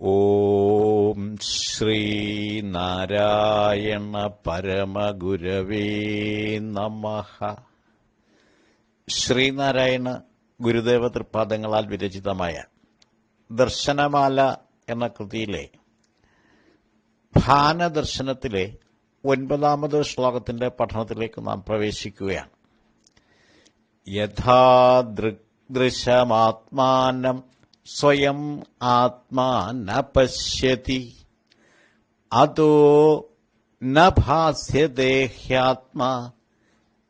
ഓം ശ്രീനാരായണ പരമഗുരവേ നമഃ. ശ്രീനാരായണ ഗുരുദേവ തൃപാദങ്ങളാൽ വിരചിതമായ ദർശനമാല എന്ന കൃതിയിലെ ഭാനദർശനത്തിലെ 9ാമത് ശ്ലോകത്തിന്റെ പഠനത്തിലേക്ക് നാം പ്രവേശിക്കുകയാണ്. യഥാ ദൃശമാത്മാനം സ്വയം ആത്മാ ന പശ്യതി അതോ ന ഭാസ്യതേ ഹ്യാത്മാ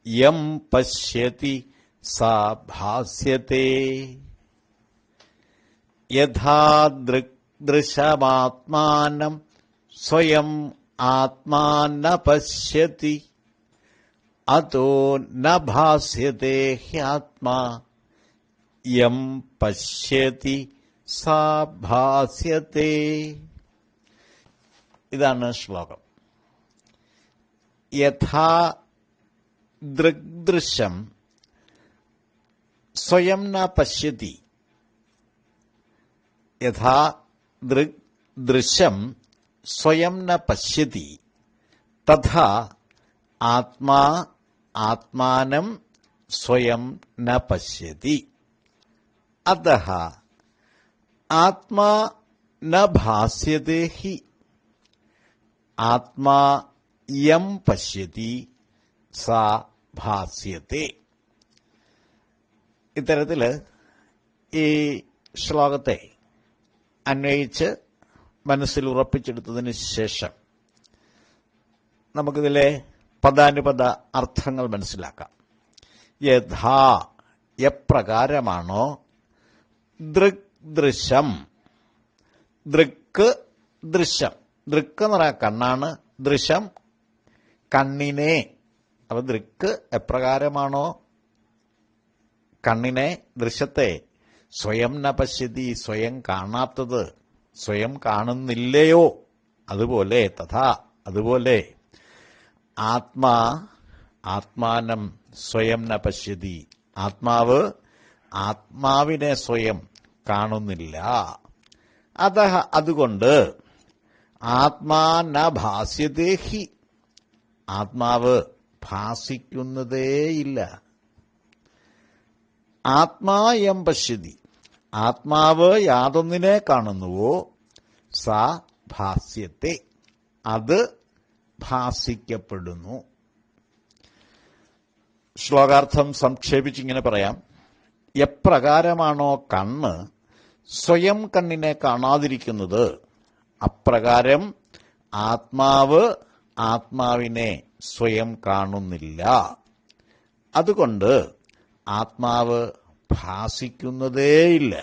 യം പശ്യതി സാ ഭാസ്യതേ. യഥാ ദൃശമാത്മാനം സ്വയം ആത്മാ ന പശ്യതി അതോ ന ഭാസ്യതേ ഹ്യാത്മാ യം പശ്യതി സാ ഭാസ്യതേ. ഇതാണ് ശ്ലോകം. യഥാ ദൃഗ്ദൃശം സ്വയം ന പശ്യതി. യഥാ ദൃഗ്ദൃശം സ്വയം ന പശ്യതി തഥാ ആത്മാ ആത്മാനം സ്വയം ന പശ്യതി. അതഃ ആത്മാ ന ഭാസ്യതേ ഹി ആത്മാ യം പശ്യതി സാ ഭാസ്യതേ. ഇത്തരത്തില് ഈ ശ്ലോകത്തെ അന്വയിച്ച് മനസ്സിൽ ഉറപ്പിച്ചെടുത്തതിന് ശേഷം നമുക്കിതിലെ പദാനുപദ അർത്ഥങ്ങൾ മനസ്സിലാക്കാം. യഥാ എപ്രകാരമാണോ ദൃഗ്ദൃശം, ദൃക്ക് ദൃശ്യം, ദൃക്ക് എന്ന് പറയാൻ കണ്ണാണ്, ദൃശ്യം കണ്ണിനെ. അപ്പൊ ദൃക്ക് എപ്രകാരമാണോ കണ്ണിനെ, ദൃശ്യത്തെ സ്വയം ന പശ്യതി, സ്വയം കാണാത്തത്, സ്വയം കാണുന്നില്ലയോ, അതുപോലെ തഥാ അതുപോലെ ആത്മാ ആത്മാനം സ്വയം ന പശ്യതി, ആത്മാവ് ആത്മാവിനെ സ്വയം കാണുന്നില്ല. അതഃ അതുകൊണ്ട് ആത്മാ ന ഭാസ്യതേ ഹി ആത്മാവ് ഭാസിക്കുന്നതേയില്ല. ആത്മായം പശ്യതി ആത്മാവ് യാതൊന്നിനെ കാണുന്നുവോ സാ ഭാസ്യത്തെ അത് ഭാസിക്കപ്പെടുന്നു. ശ്ലോകാർത്ഥം സംക്ഷേപിച്ചിങ്ങനെ പറയാം. എപ്രകാരമാണോ കണ്ണ് സ്വയം കണ്ണിനെ കാണാതിരിക്കുന്നത് അപ്രകാരം ആത്മാവ് ആത്മാവിനെ സ്വയം കാണുന്നില്ല. അതുകൊണ്ട് ആത്മാവ് ഭാസിക്കുന്നതേയില്ല.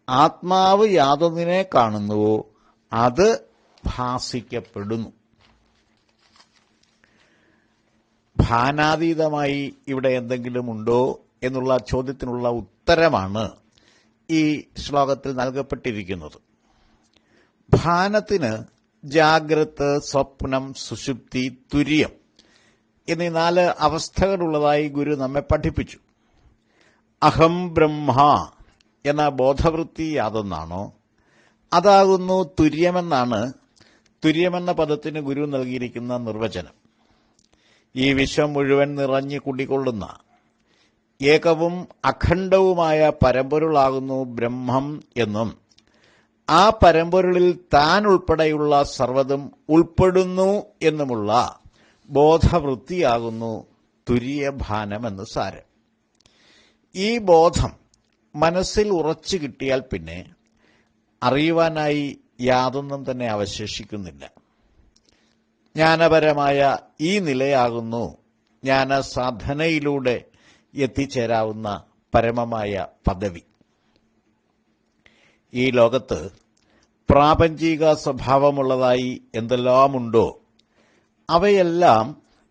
ആത്മാവ് യാതൊന്നിനെ കാണുന്നുവോ അത് ഭാസിക്കപ്പെടുന്നു. ഭാനാതീതമായി ഇവിടെ എന്തെങ്കിലും ഉണ്ടോ എന്നുള്ള ചോദ്യത്തിനുള്ള ഉത്തരമാണ് ഈ ശ്ലോകത്തിൽ നൽകപ്പെട്ടിരിക്കുന്നത്. ഭാനത്തിന് ജാഗ്രത്, സ്വപ്നം, സുഷുപ്തി, തുര്യം എന്നീ 4 അവസ്ഥകളുള്ളതായി ഗുരു നമ്മെ പഠിപ്പിച്ചു. അഹം ബ്രഹ്മ എന്ന ബോധവൃത്തി യാതൊന്നാണോ അതാകുന്നു തുര്യമെന്നാണ് തുര്യമെന്ന പദത്തിന് ഗുരു നൽകിയിരിക്കുന്ന നിർവചനം. ഈ വിശ്വം മുഴുവൻ നിറഞ്ഞു കുടികൊള്ളുന്ന ഏകവും അഖണ്ഡവുമായ പരമ്പൊരുളാകുന്നു ബ്രഹ്മം എന്നും ആ പരമ്പൊരുളിൽ താൻ ഉൾപ്പെടെയുള്ള സർവ്വതും ഉൾപ്പെടുന്നു എന്നുമുള്ള ബോധവൃത്തിയാകുന്നു തുര്യഭാനമെന്ന് സാരം. ഈ ബോധം മനസ്സിൽ ഉറച്ചു കിട്ടിയാൽ പിന്നെ അറിയുവാനായി യാതൊന്നും തന്നെ അവശേഷിക്കുന്നില്ല. ജ്ഞാനപരമായ ഈ നിലയാകുന്നു ജ്ഞാനസാധനയിലൂടെ എത്തിച്ചേരാവുന്ന പരമമായ പദവി. ഈ ലോകത്ത് പ്രാപഞ്ചിക സ്വഭാവമുള്ളതായി എന്തെല്ലാമുണ്ടോ അവയെല്ലാം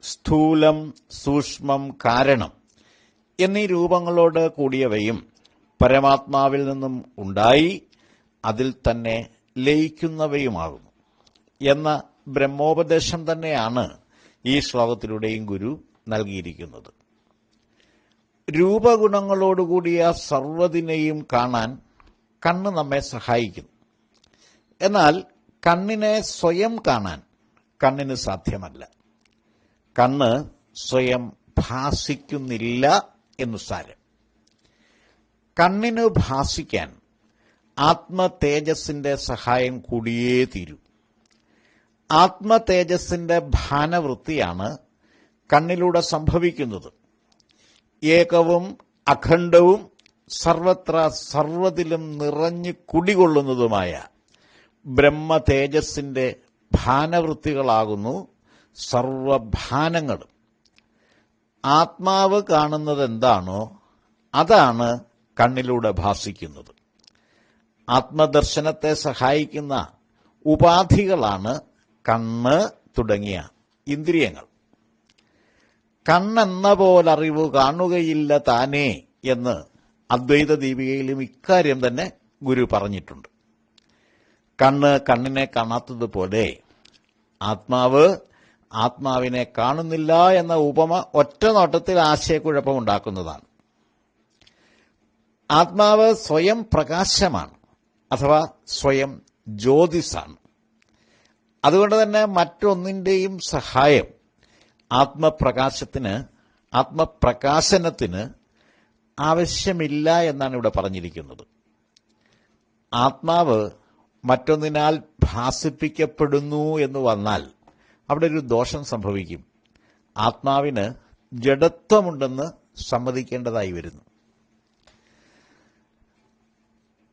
സ്ഥൂലം, സൂക്ഷ്മം, കാരണം എന്നീ രൂപങ്ങളോട് കൂടിയവയും പരമാത്മാവിൽ നിന്നും ഉണ്ടായി അതിൽ തന്നെ ലയിക്കുന്നവയുമാകുന്നു എന്ന ബ്രഹ്മോപദേശം തന്നെയാണ് ഈ ശ്ലോകത്തിലൂടെയും ഗുരു നൽകിയിരിക്കുന്നത്. രൂപഗുണങ്ങളോടുകൂടിയ സർവ്വതിനെയും കാണാൻ കണ്ണ് നമ്മെ സഹായിക്കുന്നു. എന്നാൽ കണ്ണിനെ സ്വയം കാണാൻ കണ്ണിന് സാധ്യമല്ല. കണ്ണ് സ്വയം ഭാസിക്കുന്നില്ല എന്നു സാരം. കണ്ണിന് ഭാസിക്കാൻ ആത്മതേജസ്സിന്റെ സഹായം കൂടിയേ തീരൂ. ആത്മതേജസ്സിന്റെ ഭാനവൃത്തിയാണ് കണ്ണിലൂടെ സംഭവിക്കുന്നത്. ഏകവും അഖണ്ഡവും സർവത്ര സർവ്വതിലും നിറഞ്ഞു കുടികൊള്ളുന്നതുമായ ബ്രഹ്മതേജസ്സിന്റെ ഭാനവൃത്തികളാകുന്നു സർവഭാനങ്ങളും. ആത്മാവ് കാണുന്നത് എന്താണോ അതാണ് കണ്ണിലൂടെ ഭാസിക്കുന്നത്. ആത്മദർശനത്തെ സഹായിക്കുന്ന ഉപാധികളാണ് കണ്ണ് തുടങ്ങിയ ഇന്ദ്രിയങ്ങൾ. കണ്ണെന്ന പോലറിവ് കാണുകയില്ല താനേ എന്ന് അദ്വൈത ദീപികയിലും ഇക്കാര്യം തന്നെ ഗുരു പറഞ്ഞിട്ടുണ്ട്. കണ്ണ് കണ്ണിനെ കാണാത്തതുപോലെ ആത്മാവ് ആത്മാവിനെ കാണുന്നില്ല എന്ന ഉപമ ഒറ്റ നോട്ടത്തിൽ ആശയക്കുഴപ്പമുണ്ടാക്കുന്നതാണ്. ആത്മാവ് സ്വയം പ്രകാശമാണ്, അഥവാ സ്വയം ജ്യോതിസാണ്. അതുകൊണ്ട് തന്നെ മറ്റൊന്നിന്റെയും സഹായം ആത്മപ്രകാശനത്തിന് ആവശ്യമില്ല എന്നാണ് ഇവിടെ പറഞ്ഞിരിക്കുന്നത്. ആത്മാവ് മറ്റൊന്നിനാൽ ഭാസിപ്പിക്കപ്പെടുന്നു എന്ന് വന്നാൽ അവിടെ ഒരു ദോഷം സംഭവിക്കും. ആത്മാവിന് ജഡത്വമുണ്ടെന്ന് സമ്മതിക്കേണ്ടതായി വരുന്നു.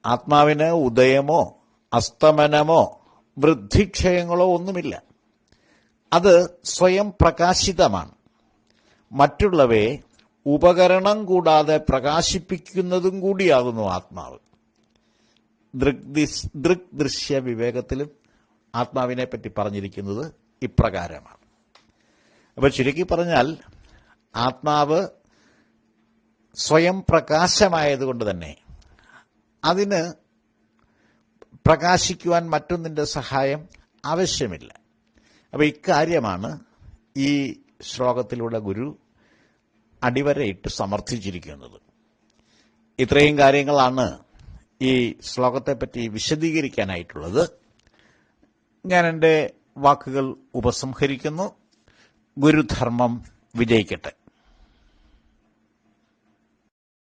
ആത്മാവിന് ഉദയമോ അസ്തമനമോ വൃദ്ധിക്ഷയങ്ങളോ ഒന്നുമില്ല. അത് സ്വയം പ്രകാശിതമാണ്. മറ്റുള്ളവയെ ഉപകരണം കൂടാതെ പ്രകാശിപ്പിക്കുന്നതും കൂടിയാകുന്നു ആത്മാവ്. ദൃഗ്ദൃശ്യ വിവേകത്തിലും ആത്മാവിനെ പറ്റി പറഞ്ഞിരിക്കുന്നത് ഇപ്രകാരമാണ്. അപ്പോൾ ചുരുക്കി പറഞ്ഞാൽ ആത്മാവ് സ്വയം പ്രകാശമായതുകൊണ്ട് തന്നെ അതിന് പ്രകാശിക്കുവാൻ മറ്റൊന്നിന്റെ സഹായം ആവശ്യമില്ല. അപ്പോൾ ഇക്കാര്യമാണ് ഈ ശ്ലോകത്തിലൂടെ ഗുരു അടിവരയിട്ട് സമർത്ഥിച്ചിരിക്കുന്നത്. ഇത്രയും കാര്യങ്ങളാണ് ഈ ശ്ലോകത്തെപ്പറ്റി വിശദീകരിക്കാനായിട്ടുള്ളത്. ഞാൻ എൻ്റെ വാക്കുകൾ ഉപസംഹരിക്കുന്നു. ഗുരുധർമ്മം വിജയിക്കട്ടെ.